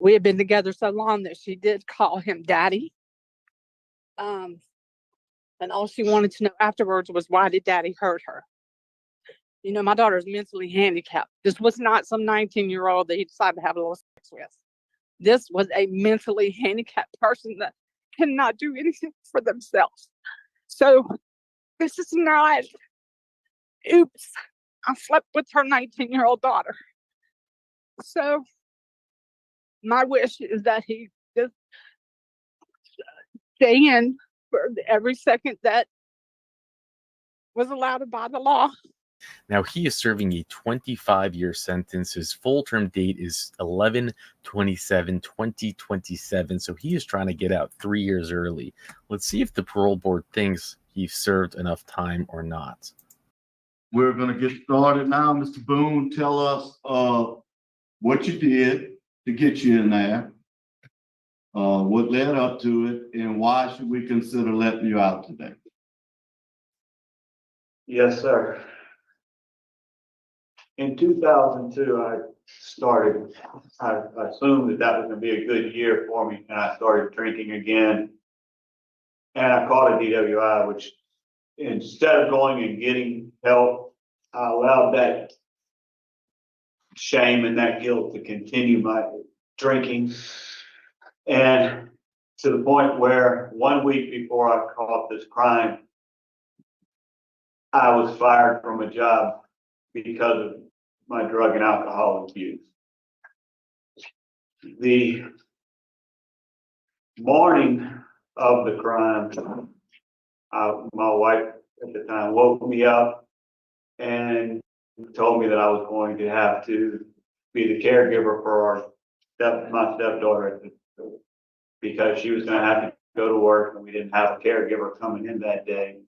We had been together so long that she did call him daddy. And all she wanted to know afterwards was, why did daddy hurt her? You know, my daughter is mentally handicapped. This was not some 19-year-old that he decided to have a little sex with. This was a mentally handicapped person that cannot do anything for themselves. So this is not, oops, I slept with her 19-year-old daughter. So my wish is that he just stay in for every second that was allowed by the law. Now, he is serving a 25-year sentence. His full term date is 11/27/2027, so he is trying to get out 3 years early. Let's see if the parole board thinks he served enough time or not. We're going to get started now. Mr. Boone, tell us what you did to get you in there, what led up to it, and why should we consider letting you out today? Yes, sir. In 2002, I assumed that was going to be a good year for me, and I started drinking again. And I caught a DWI, which instead of going and getting help, I allowed that shame and that guilt to continue my drinking. And to the point where 1 week before I caught this crime, I was fired from a job because of my drug and alcohol abuse. The morning of the crime, my wife at the time woke me up and told me that I was going to have to be the caregiver for my stepdaughter, because she was going to have to go to work and we didn't have a caregiver coming in that day.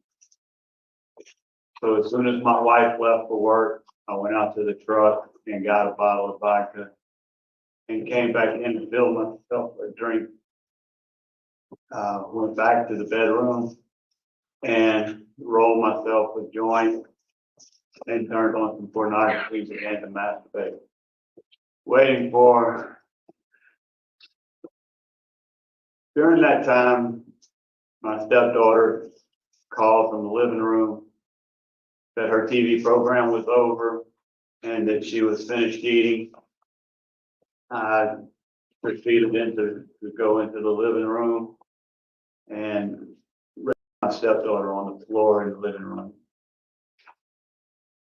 So as soon as my wife left for work, I went out to the truck and got a bottle of vodka and came back in to fill myself a drink. Went back to the bedroom and rolled myself a joint and turned on some pornography and began to masturbate. During that time, my stepdaughter called from the living room that her TV program was over and that she was finished eating. I proceeded to go into the living room and raped my stepdaughter on the floor in the living room.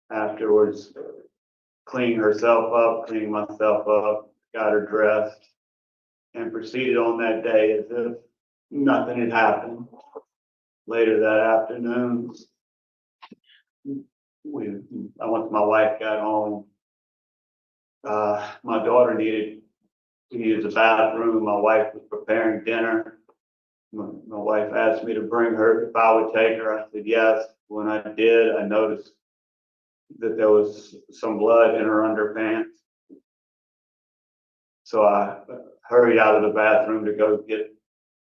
Afterwards, cleaning myself up, got her dressed, and proceeded on that day as if nothing had happened. Later that afternoon, once my wife got home, my daughter needed to use the bathroom. My wife was preparing dinner. My wife asked me to bring her, if I would take her. I said yes. When I did, I noticed that there was some blood in her underpants. So I hurried out of the bathroom to go get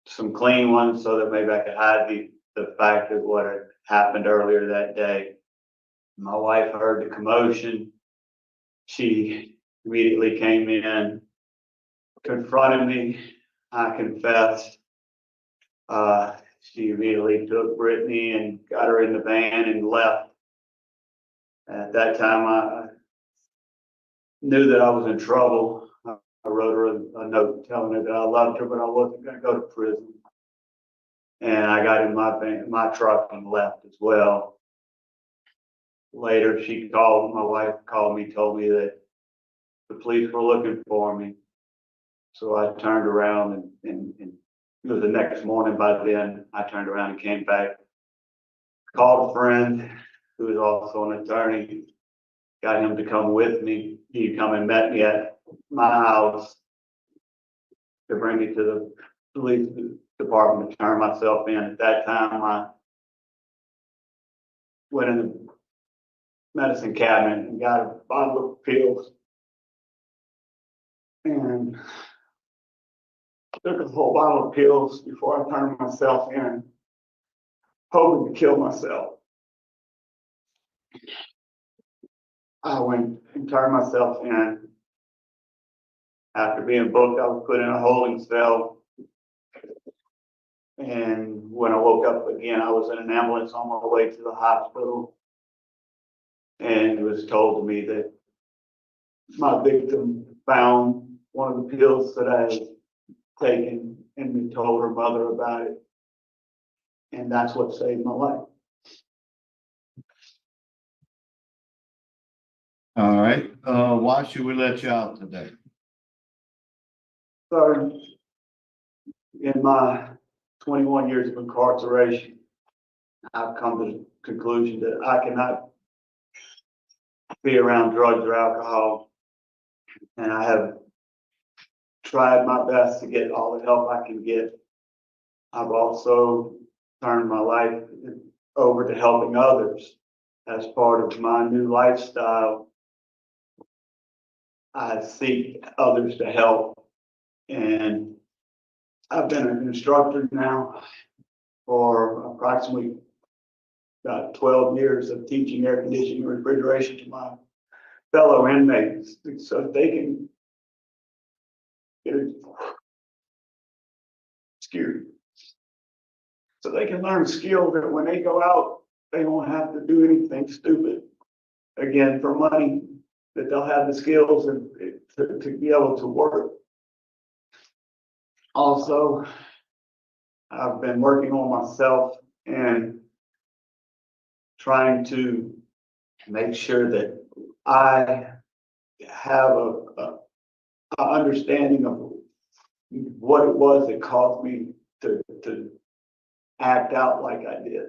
some clean ones so that maybe I could hide the fact of what had happened earlier that day. My wife heard the commotion. She immediately came in, confronted me. I confessed. She immediately took Brittany and got her in the van and left. At that time, I knew that I was in trouble. I wrote her a note telling her that I loved her, but I wasn't going to go to prison. And I got in my truck and left as well. Later, my wife called me, told me that the police were looking for me. So I turned around and it was the next morning by then. I turned around and came back, called a friend who was also an attorney, got him to come with me. He come and met me at my house to bring me to the police department to turn myself in. At that time, I went in the medicine cabinet and got a bottle of pills and took a whole bottle of pills before I turned myself in, hoping to kill myself. I went and turned myself in After being booked, I was put in a holding cell. And when I woke up again, I was in an ambulance on my way to the hospital. And it was told to me that my victim found one of the pills that I had taken and told her mother about it. And that's what saved my life. All right, why should we let you out today? So, in my 21 years of incarceration, I've come to the conclusion that I cannot be around drugs or alcohol. And I have tried my best to get all the help I can get. I've also turned my life over to helping others as part of my new lifestyle. I seek others to help, and I've been an instructor now for approximately about 12 years of teaching air conditioning and refrigeration to my fellow inmates so they can get scared. So they can learn skills that when they go out, they won't have to do anything stupid again for money, that they'll have the skills and to be able to work. Also, I've been working on myself and trying to make sure that I have a understanding of what it was that caused me to act out like I did.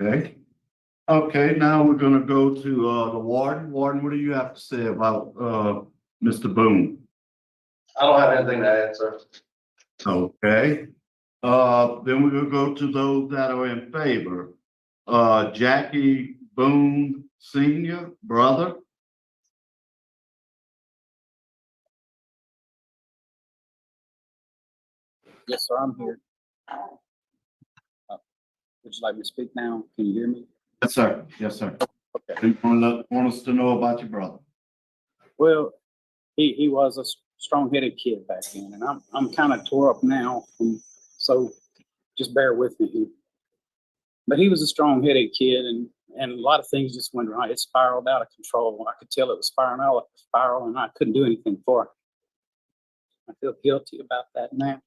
Okay. Okay, now we're gonna go to the warden. Warden, what do you have to say about Mr. Boone? I don't have anything to add, sir. Okay. Then we're gonna go to those that are in favor. Jackie Boone Senior, brother. Yes, sir, I'm here. Would you like me to speak now? Can you hear me? Yes, sir. Yes, sir. Okay. You want us to know about your brother? Well, he was a strong-headed kid back then, and I'm kind of tore up now, so just bear with me here. But he was a strong-headed kid, and a lot of things just went wrong. It spiraled out of control. I could tell it was spiral, and I couldn't do anything for it. I feel guilty about that now.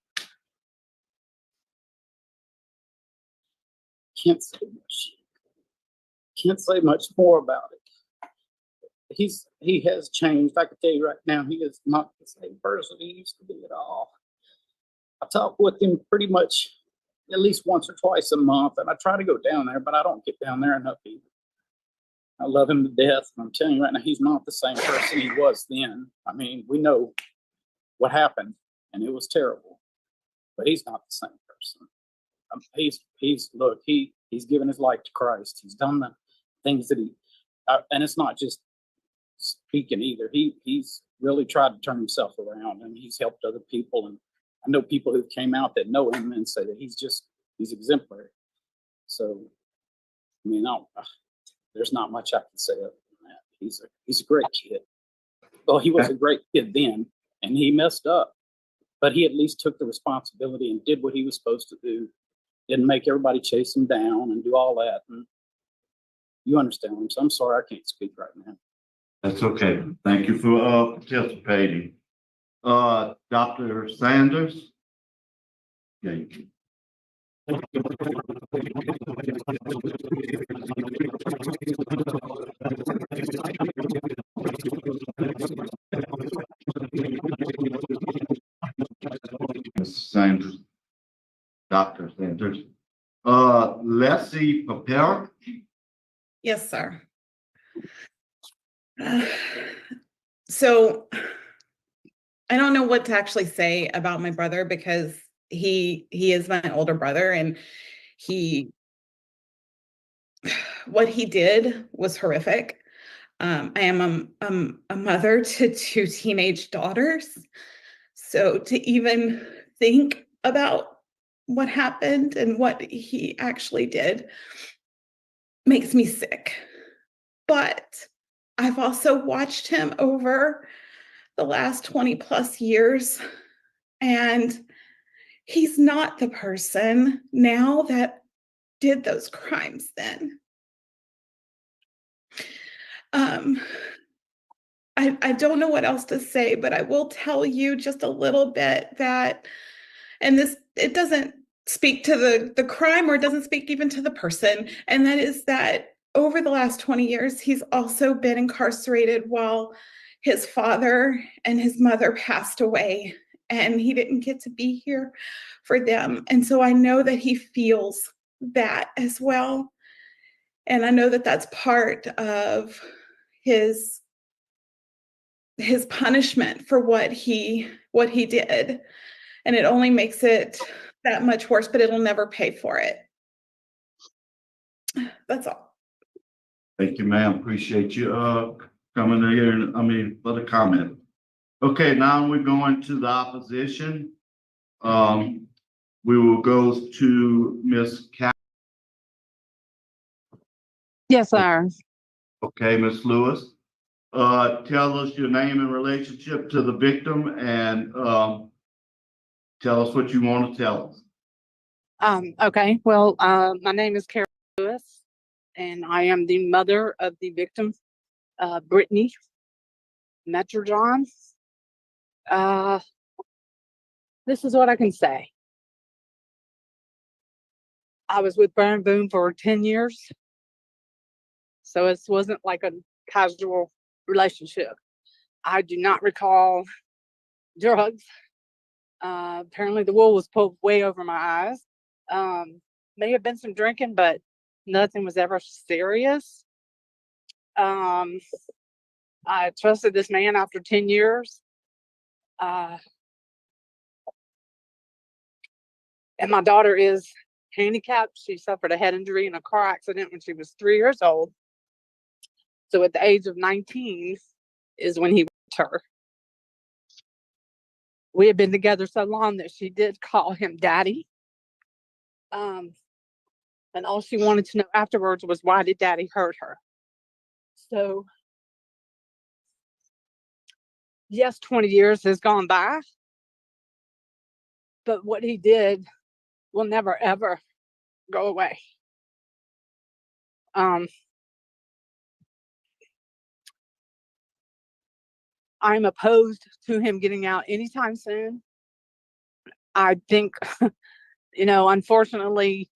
Can't say much more about it. He has changed. I can tell you right now, he is not the same person he used to be at all. I talk with him pretty much at least once or twice a month, and I try to go down there, but I don't get down there enough either. I love him to death, and I'm telling you right now, he's not the same person he was then. I mean, we know what happened, and it was terrible, but he's not the same person. He's given his life to Christ. He's done the things that and it's not just speaking either. He's really tried to turn himself around, and he's helped other people. And I know people who came out that know him and say that he's exemplary. So, I mean, there's not much I can say other than that. He's a great kid. Well, he was a great kid then, and he messed up, but he at least took the responsibility and did what he was supposed to do. Didn't make everybody chase him down and do all that. And you understand him. So I'm sorry I can't speak right now. That's okay. Thank you for participating. Dr. Sanders? Yeah, you can. Mr. Sanders. Dr. Sanders. Leslie Papera? Yes, sir. So I don't know what to actually say about my brother, because he is my older brother, and what he did was horrific. I am a mother to 2 teenage daughters. So to even think about what happened and what he actually did makes me sick. But I've also watched him over the last 20 plus years, and he's not the person now that did those crimes then. I don't know what else to say, but I will tell you just a little bit that, and this, it doesn't speak to the crime, or it doesn't speak even to the person, and that is that over the last 20 years, he's also been incarcerated while his father and his mother passed away, and he didn't get to be here for them. And so I know that he feels that as well. And I know that that's part of his punishment for what he did. And it only makes it that much worse, but it'll never pay for it. That's all. Thank you, ma'am. Appreciate you coming here and for the comment. Okay, now we're going to the opposition. We will go to Ms. Cat. Yes, sir. Okay, Ms. Lewis. Tell us your name and relationship to the victim, and tell us what you want to tell us. Okay. Well, my name is Carol Lewis, and I am the mother of the victim, Brittany Metrojohn. This is what I can say. I was with Baron Boone for 10 years. So it wasn't like a casual relationship. I do not recall drugs. Apparently the wool was pulled way over my eyes. May have been some drinking, but nothing was ever serious. I trusted this man after 10 years. And my daughter is handicapped. She suffered a head injury in a car accident when she was 3 years old. So at the age of 19 is when he raped her. We had been together so long that she did call him daddy. And all she wanted to know afterwards was, why did daddy hurt her? So, yes, 20 years has gone by. But what he did will never, ever go away. I'm opposed to him getting out anytime soon. I think, unfortunately,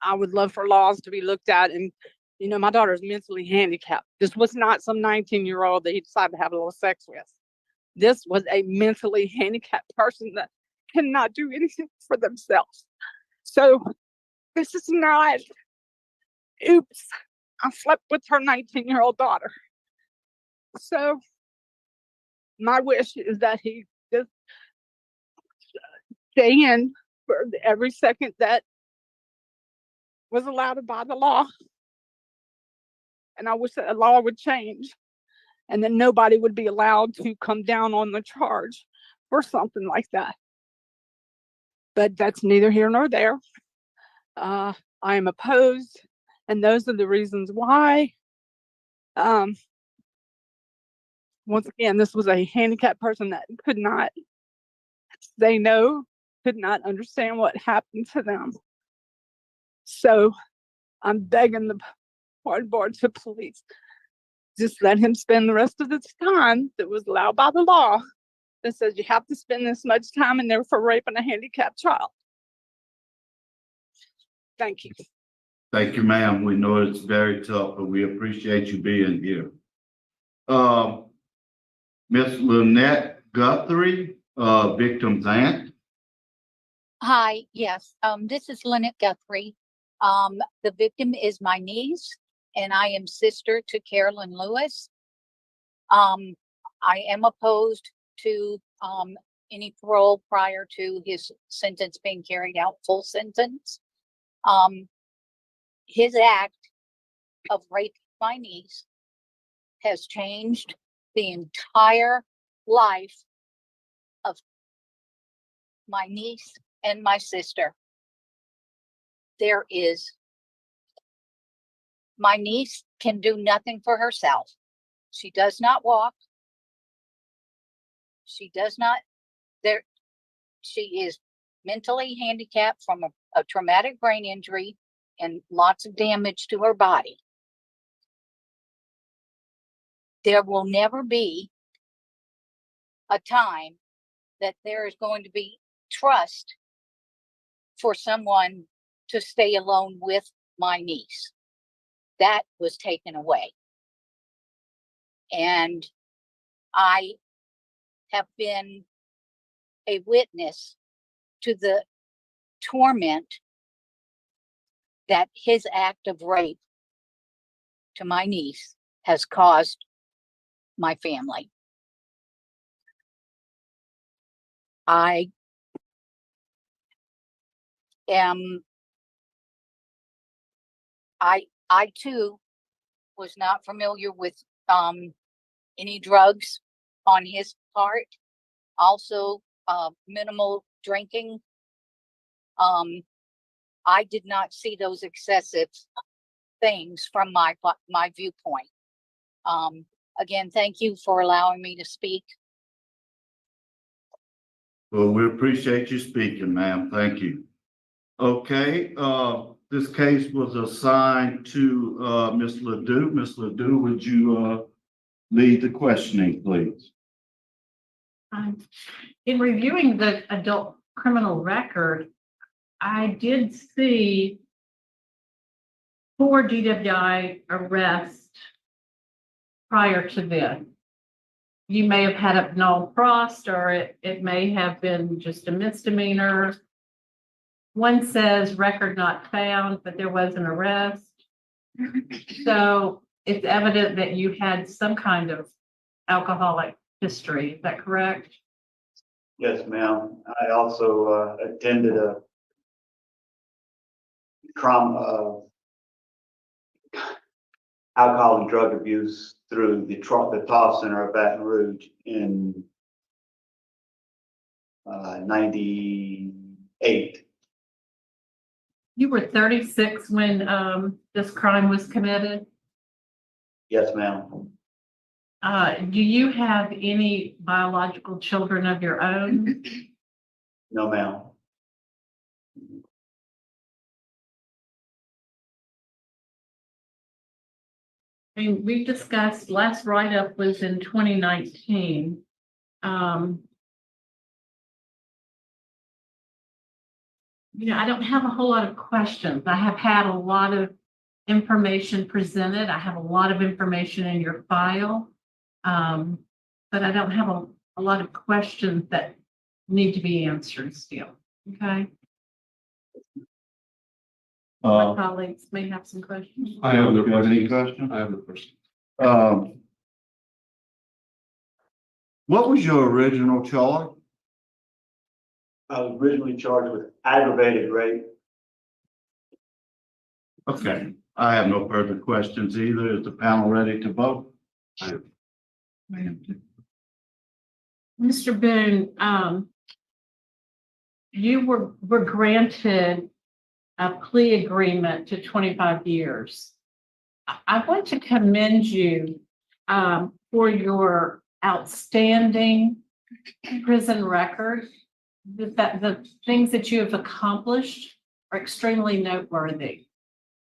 I would love for laws to be looked at. And, my daughter is mentally handicapped. This was not some 19-year-old that he decided to have a little sex with. This was a mentally handicapped person that cannot do anything for themselves. So this is not, oops, I slept with her 19-year-old daughter. So my wish is that he just stay in for every second that was allowed by the law. And I wish that the law would change, and then nobody would be allowed to come down on the charge for something like that. But that's neither here nor there. I am opposed, and those are the reasons why. Once again, this was a handicapped person that could not say no, could not understand what happened to them. So I'm begging the pardon board to please just let him spend the rest of the time that was allowed by the law that says you have to spend this much time in there for raping a handicapped child. Thank you. Thank you, ma'am. We know it's very tough, but we appreciate you being here. Miss Lynette Guthrie, victim's aunt. Hi, yes, this is Lynette Guthrie. The victim is my niece, and I am sister to Carolyn Lewis. I am opposed to any parole prior to his sentence being carried out, full sentence. His act of raping my niece has changed the entire life of my niece and my sister. My niece can do nothing for herself. She does not walk. She does not, there, she is mentally handicapped from a traumatic brain injury and lots of damage to her body. There will never be a time that there is going to be trust for someone to stay alone with my niece. That was taken away. And I have been a witness to the torment that his act of rape to my niece has caused my family. I too was not familiar with any drugs on his part. Also, minimal drinking. I did not see those excessive things from my viewpoint. Again, thank you for allowing me to speak. Well, we appreciate you speaking, ma'am. Thank you. Okay, this case was assigned to Ms. Ledoux. Ms. Ledoux, would you lead the questioning, please? In reviewing the adult criminal record, I did see 4 DWI arrests prior to this. You may have had a null prost, or it may have been just a misdemeanor. One says record not found, but there was an arrest. So it's evident that you had some kind of alcoholic history. Is that correct? Yes, ma'am. I also attended a trauma, alcohol and drug abuse through the TOF Center of Baton Rouge in 98. You were 36 when this crime was committed. Yes, ma'am. Do you have any biological children of your own? No, ma'am. I mean, we've discussed, last write-up was in 2019. You know, I don't have a whole lot of questions. I have had a lot of information presented. I have a lot of information in your file. But I don't have a lot of questions that need to be answered still. Okay. My colleagues may have some questions. I have no questions. Any questions? I have no question. What was your original charge? I was originally charged with aggravated rape. Okay, I have no further questions either. Is the panel ready to vote? Mr. Boone, you were granted a plea agreement to 25 years. I want to commend you for your outstanding prison record. That the things that you have accomplished are extremely noteworthy.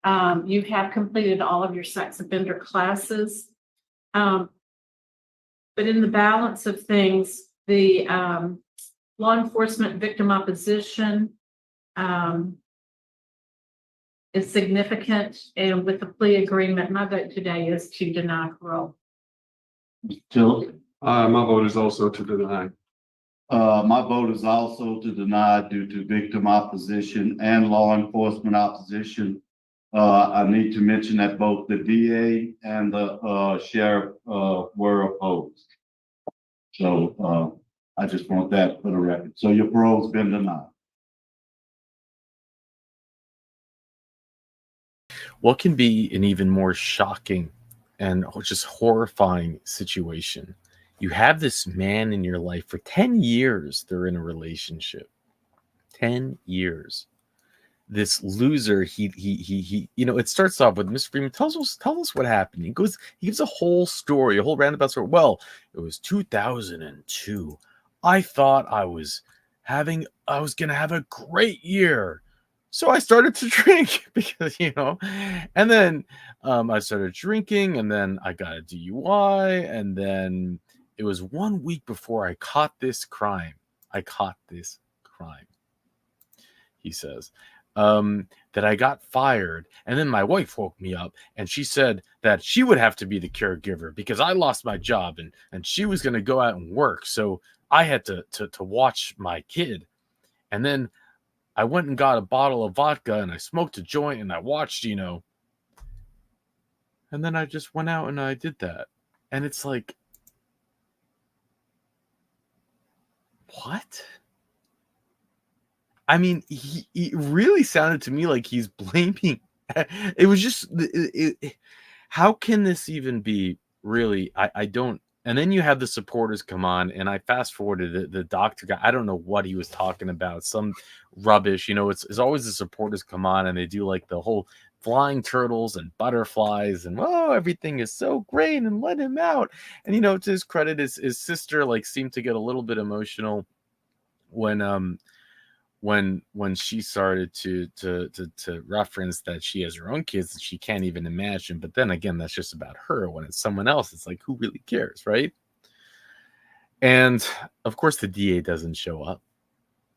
You have completed all of your sex offender classes. But in the balance of things, the law enforcement victim opposition is significant. And with the plea agreement, my vote today is to deny parole. Till, My vote is also to deny. my vote is also to deny due to victim opposition and law enforcement opposition. I need to mention that both the DA and the sheriff were opposed. So I just want that for the record. So your parole's been denied. What can be an even more shocking and just horrifying situation? You have this man in your life for 10 years. They're in a relationship. 10 years. this loser, he you know, it starts off with Mr. Freeman tell us what happened. He gives a whole story, a whole roundabout story. Well, it was 2002. I thought I was gonna have a great year. So I started to drink because, you know, and then I started drinking, and then I got a DUI, and then it was 1 week before I caught this crime. He says, that I got fired. And then my wife woke me up and she said that she would have to be the caregiver because I lost my job and she was going to go out and work. So I had to watch my kid. And then I went and got a bottle of vodka and I smoked a joint and I watched, you know. And then I just went out and I did that. And it's like, what? I mean, he really sounded to me like he's blaming. It was just, how can this even be really? I don't. And then you have the supporters come on, and I fast forwarded the doctor guy. I don't know what he was talking about, some rubbish. You know, it's always the supporters come on and they do like the whole flying turtles and butterflies and oh, everything is so great and let him out. And you know, to his credit, his sister like seemed to get a little bit emotional when she started to reference that she has her own kids that she can't even imagine. But then again, that's just about her. When it's someone else, it's like, who really cares, right? And of course the DA doesn't show up.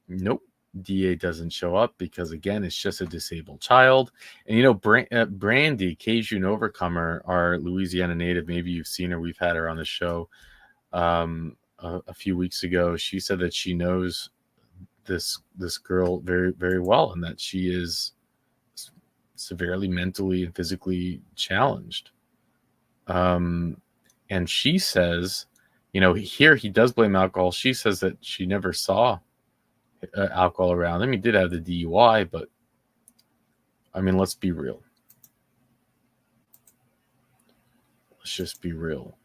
Nope, DA doesn't show up because again, it's just a disabled child. And you know, Brandy Cajun Overcomer, our Louisiana native, maybe you've seen her, we've had her on the show a few weeks ago. She said that she knows this girl very, very well, and that she is severely mentally and physically challenged. And she says, you know, here he does blame alcohol. She says that she never saw alcohol around him. He did have the DUI, but I mean, let's be real. Let's just be real.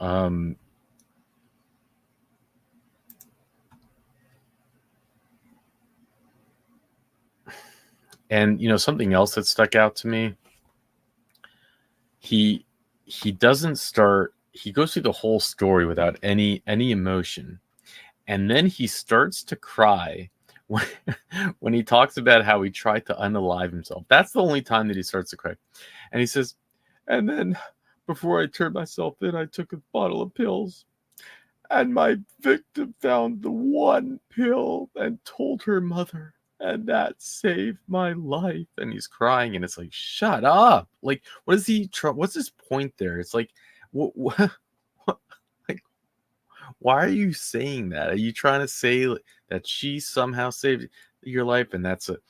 And you know, something else that stuck out to me, he doesn't start, he goes through the whole story without any emotion. And then he starts to cry when he talks about how he tried to unalive himself. That's the only time that he starts to cry. And he says, and then before I turned myself in, I took a bottle of pills. And my victim found the one pill and told her mother. And that saved my life. And he's crying, and it's like, shut up. Like, what is he? What's his point there? It's like, what, like, why are you saying that? Are you trying to say that she somehow saved your life? And that's it.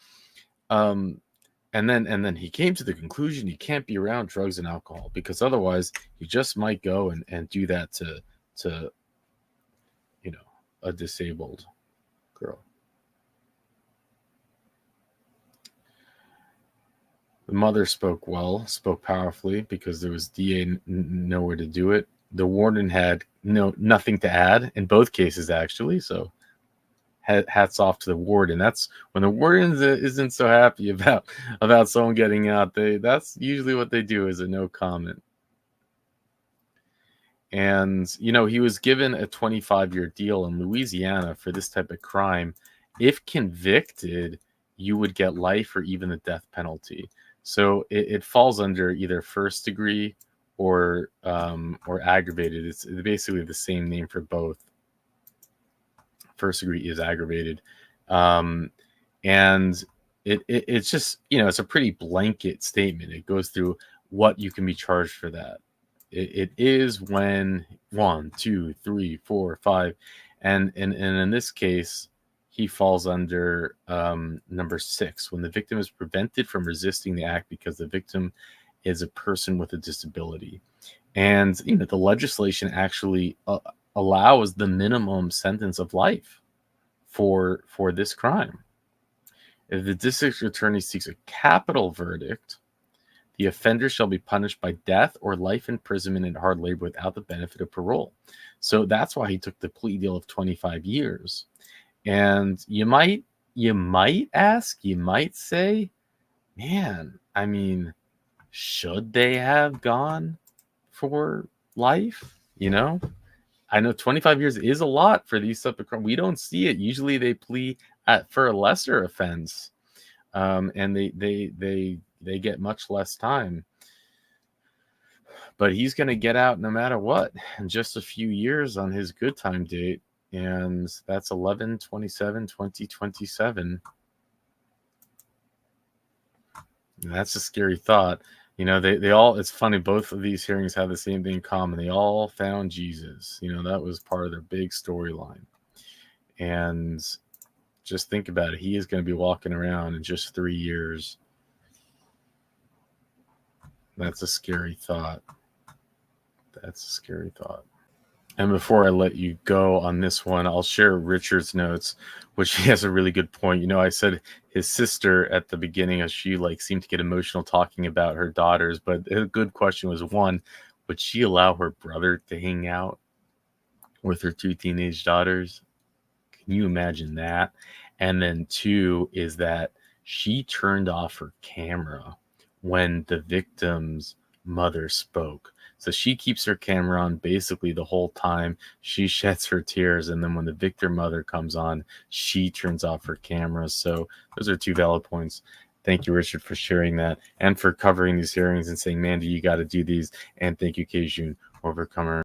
And then he came to the conclusion he can't be around drugs and alcohol because otherwise he just might go and do that to you know, a disabled girl. The mother spoke powerfully because there was DA nowhere to do it. The warden had nothing to add in both cases, actually. So hats off to the warden. That's when the warden isn't so happy about someone getting out. That's usually what they do, is a no comment. And you know, he was given a 25-year deal in Louisiana for this type of crime. If convicted, you would get life or even the death penalty. So it falls under either first degree or aggravated. It's basically the same name for both. First degree is aggravated. And it's just, you know, it's a pretty blanket statement. It goes through what you can be charged for that. It is when 1, 2, 3, 4, 5. And in this case, he falls under number 6, when the victim is prevented from resisting the act because the victim is a person with a disability. And you know, the legislation actually allows the minimum sentence of life for this crime. If the district attorney seeks a capital verdict, the offender shall be punished by death or life imprisonment and hard labor without the benefit of parole. So that's why he took the plea deal of 25 years. And you might say, man, I mean, should they have gone for life? You know, I know 25 years is a lot for these type of crimes. We don't see it. Usually they plea for a lesser offense, and they get much less time. But he's going to get out no matter what in just a few years on his good time date, and that's 11/27/2027. That's a scary thought. You know, they all, it's funny, both of these hearings have the same thing in common. They all found Jesus. You know, that was part of their big storyline. And just think about it. He is going to be walking around in just 3 years. That's a scary thought. That's a scary thought. And before I let you go on this one, I'll share Richard's notes, which he has a really good point. You know, I said his sister at the beginning, as she like seemed to get emotional talking about her daughters, but a good question was, one, would she allow her brother to hang out with her 2 teenage daughters? Can you imagine that? And then 2 is that she turned off her camera when the victim's mother spoke. So she keeps her camera on basically the whole time. She sheds her tears, and then when the victim mother comes on, she turns off her camera. So those are 2 valid points. Thank you, Richard, for sharing that and for covering these hearings and saying, Mandy, you got to do these. And thank you, Kejun Overcomer.